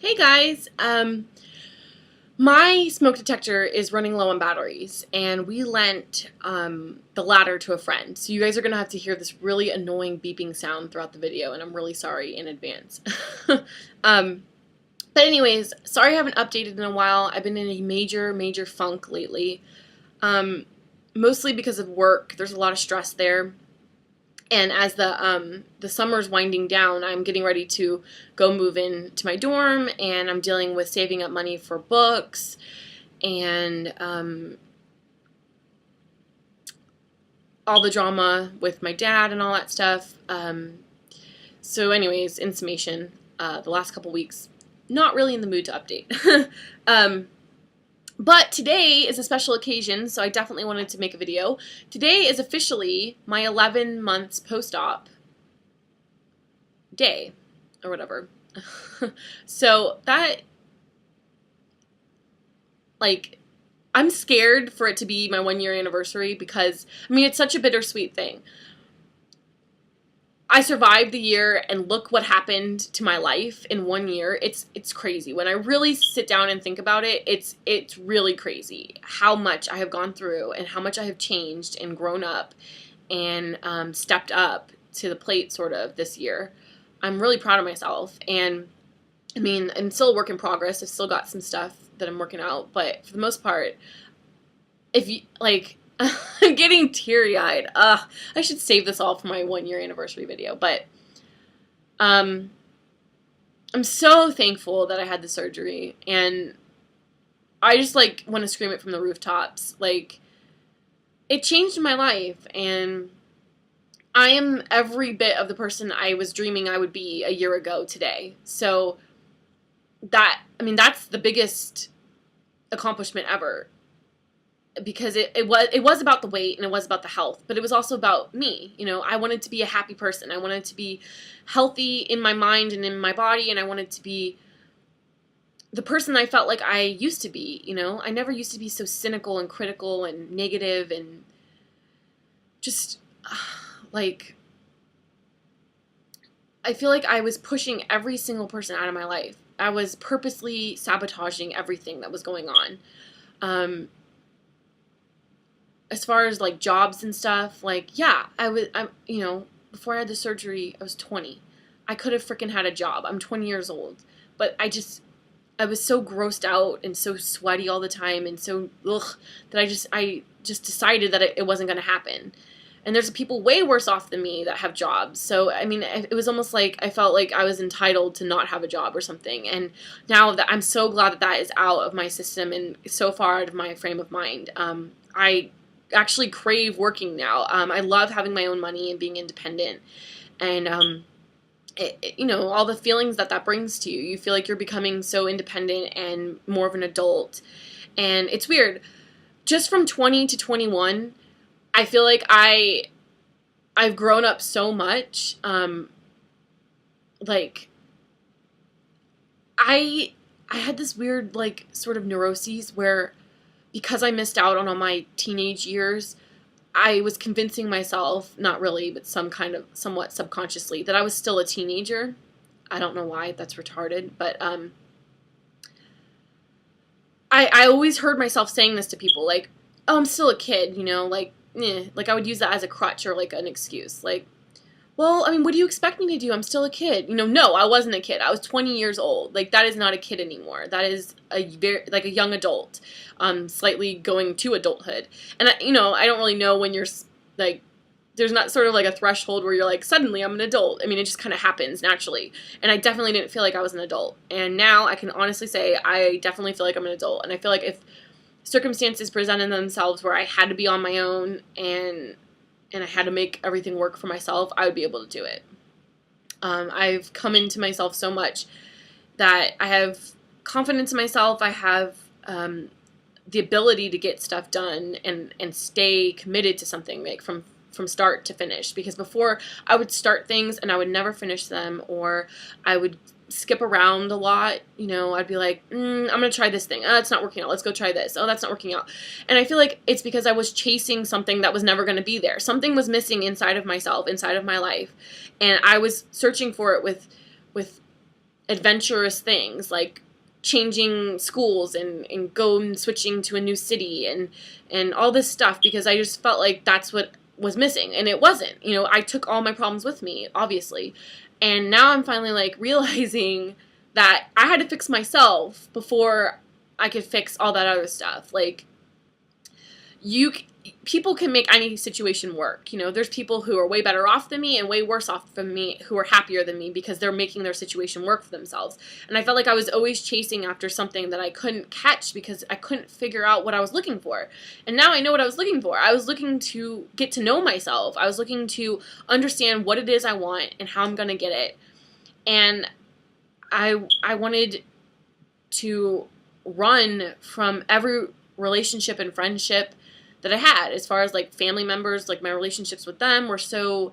Hey guys, my smoke detector is running low on batteries, and we lent the ladder to a friend. So you guys are gonna have to hear this really annoying beeping sound throughout the video, and I'm really sorry in advance. um, but anyways, sorry I haven't updated in a while. I've been in a major funk lately, mostly because of work. There's a lot of stress there. And as the summer's winding down, I'm getting ready to go move in to my dorm, and I'm dealing with saving up money for books and all the drama with my dad and all that stuff. So anyways, in summation, the last couple weeks, not really in the mood to update. But today is a special occasion, so I definitely wanted to make a video. Today is officially my 11 months post-op day, or whatever. So that, like, I'm scared for it to be my 1-year anniversary because, I mean, it's such a bittersweet thing. I survived the year, and look what happened to my life in 1 year. It's crazy. When I really sit down and think about it, it's really crazy how much I have gone through and how much I have changed and grown up and stepped up to the plate sort of this year. I'm really proud of myself, and I mean, I'm still a work in progress. I've still got some stuff that I'm working out, but for the most part, if you, like, I'm getting teary-eyed. I should save this all for my 1-year anniversary video, but I'm so thankful that I had the surgery, and I just, like, want to scream it from the rooftops. Like, it changed my life, and I am every bit of the person I was dreaming I would be a year ago today. So that, I mean, that's the biggest accomplishment ever. Because it was about the weight, and it was about the health, but it was also about me. You know, I wanted to be a happy person. I wanted to be healthy in my mind and in my body, and I wanted to be the person I felt like I used to be. You know, I never used to be so cynical and critical and negative and just like, I feel like I was pushing every single person out of my life. I was purposely sabotaging everything that was going on. As far as, like, jobs and stuff, like, yeah, you know, before I had the surgery, I was 20. I could have freaking had a job. I'm 20 years old. But I was so grossed out and so sweaty all the time and so, that I just decided that it wasn't going to happen. And there's people way worse off than me that have jobs. So, I mean, it was almost like I felt like I was entitled to not have a job or something. And now that I'm so glad that that is out of my system and so far out of my frame of mind. I actually crave working now. I love having my own money and being independent, and you know, all the feelings that brings to you. You feel like you're becoming so independent and more of an adult, and it's weird. Just from 20 to 21, I feel like I've grown up so much. Like, I had this weird, like, sort of neuroses where, because I missed out on all my teenage years, I was convincing myself, not really, but somewhat subconsciously, that I was still a teenager. I don't know why, that's retarded, but I always heard myself saying this to people, like, oh, I'm still a kid, you know, like, like I would use that as a crutch or like an excuse, like, well, I mean, what do you expect me to do? I'm still a kid. You know, no, I wasn't a kid. I was 20 years old. Like, that is not a kid anymore. That is like a young adult, slightly going to adulthood. And, you know, I don't really know when you're, like, there's not sort of like a threshold where you're like, suddenly I'm an adult. I mean, it just kind of happens naturally. And I definitely didn't feel like I was an adult. And now I can honestly say I definitely feel like I'm an adult. And I feel like if circumstances presented themselves where I had to be on my own and I had to make everything work for myself, I would be able to do it. I've come into myself so much that I have confidence in myself. I have the ability to get stuff done and stay committed to something, like from start to finish. Because before, I would start things and I would never finish them, or I would skip around a lot. You know, I'd be like, I'm going to try this thing. Oh, it's not working out. Let's go try this. Oh, that's not working out. And I feel like it's because I was chasing something that was never going to be there. Something was missing inside of myself, inside of my life. And I was searching for it with adventurous things, like changing schools and switching to a new city and all this stuff, because I just felt like that's what was missing, and it wasn't. I took all my problems with me, obviously, and now I'm finally like realizing that I had to fix myself before I could fix all that other stuff. Like, people can make any situation work. There's people who are way better off than me and way worse off than me who are happier than me because they're making their situation work for themselves. And I felt like I was always chasing after something that I couldn't catch because I couldn't figure out what I was looking for. And now I know what I was looking for. I was looking to get to know myself. I was looking to understand what it is I want and how I'm going to get it. And I wanted to run from every relationship and friendship that I had. As far as like family members, like my relationships with them were so,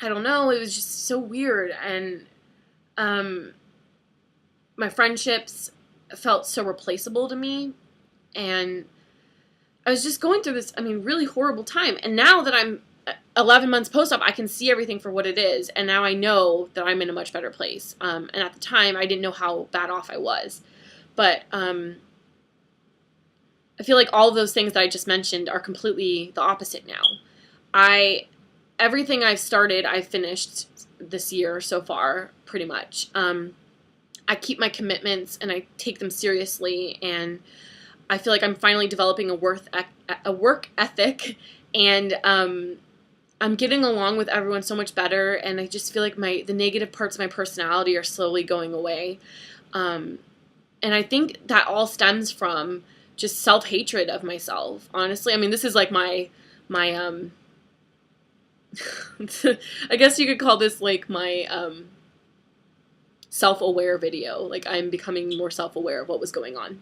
I don't know, it was just so weird. And my friendships felt so replaceable to me, and I was just going through this, really horrible time. And now that I'm 11 months post-op, I can see everything for what it is, and now I know that I'm in a much better place. And at the time, I didn't know how bad off I was. But I feel like all of those things that I just mentioned are completely the opposite now. Everything I've started, I've finished this year so far, pretty much. I keep my commitments and I take them seriously, and I feel like I'm finally developing a work ethic, and I'm getting along with everyone so much better, and I just feel like the negative parts of my personality are slowly going away. And I think that all stems from just self-hatred of myself, honestly. This is like my I guess you could call this like my self-aware video. Like, I'm becoming more self-aware of what was going on.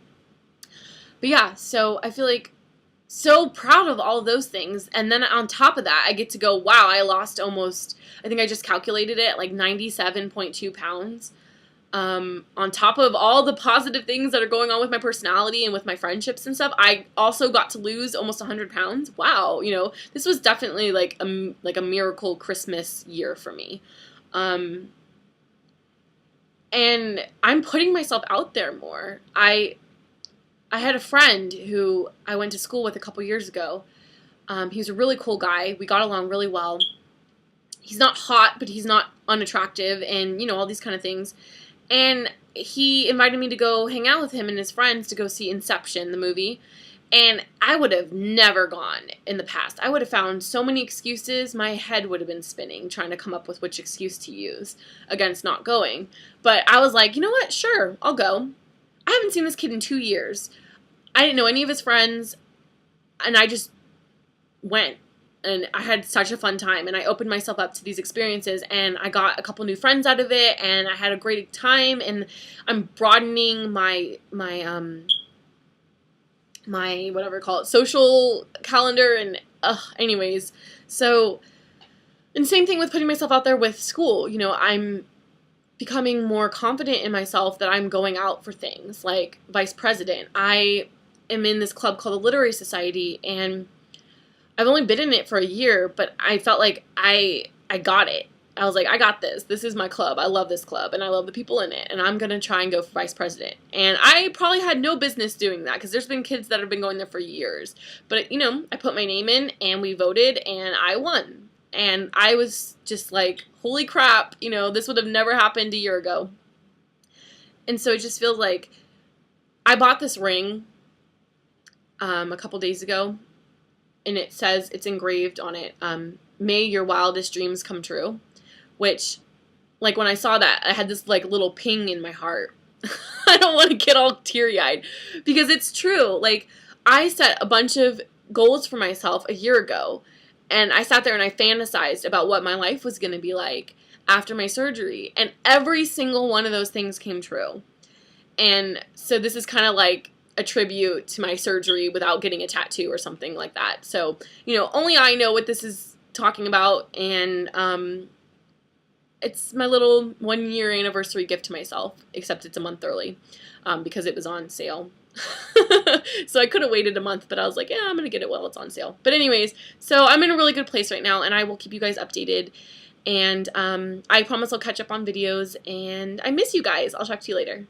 But yeah, so I feel like so proud of all of those things. And then on top of that, I get to go, wow, I lost almost, I think I just calculated it, like 97.2 pounds. On top of all the positive things that are going on with my personality and with my friendships and stuff, I also got to lose almost 100 pounds. Wow, this was definitely like a miracle Christmas year for me. And I'm putting myself out there more. I had a friend who I went to school with a couple years ago. He was a really cool guy. We got along really well. He's not hot, but he's not unattractive, and all these kind of things. And he invited me to go hang out with him and his friends to go see Inception, the movie. And I would have never gone in the past. I would have found so many excuses. My head would have been spinning trying to come up with which excuse to use against not going. But I was like, you know what? Sure, I'll go. I haven't seen this kid in 2 years. I didn't know any of his friends. And I just went. And I had such a fun time, and I opened myself up to these experiences, and I got a couple new friends out of it, and I had a great time, and I'm broadening my whatever you call it, social calendar, and anyways. So, and same thing with putting myself out there with school. I'm becoming more confident in myself that I'm going out for things like vice president. I am in this club called the Literary Society, and I've only been in it for a year, but I felt like I got it. I was like, I got this. This is my club. I love this club, and I love the people in it, and I'm going to try and go for vice president. And I probably had no business doing that because there's been kids that have been going there for years. But, I put my name in, and we voted, and I won. And I was just like, holy crap, this would have never happened a year ago. And so it just feels like I bought this ring a couple days ago. And it says, it's engraved on it, may your wildest dreams come true. Which, like, when I saw that, I had this, like, little ping in my heart. I don't want to get all teary-eyed. Because it's true. Like, I set a bunch of goals for myself a year ago. And I sat there and I fantasized about what my life was going to be like after my surgery. And every single one of those things came true. And so this is kind of like a tribute to my surgery without getting a tattoo or something like that. So, only I know what this is talking about, and it's my little 1 year anniversary gift to myself, except it's a month early, because it was on sale. So I could have waited a month, but I was like, I'm going to get it while it's on sale. But anyways, so I'm in a really good place right now, and I will keep you guys updated. And I promise I'll catch up on videos, and I miss you guys. I'll talk to you later.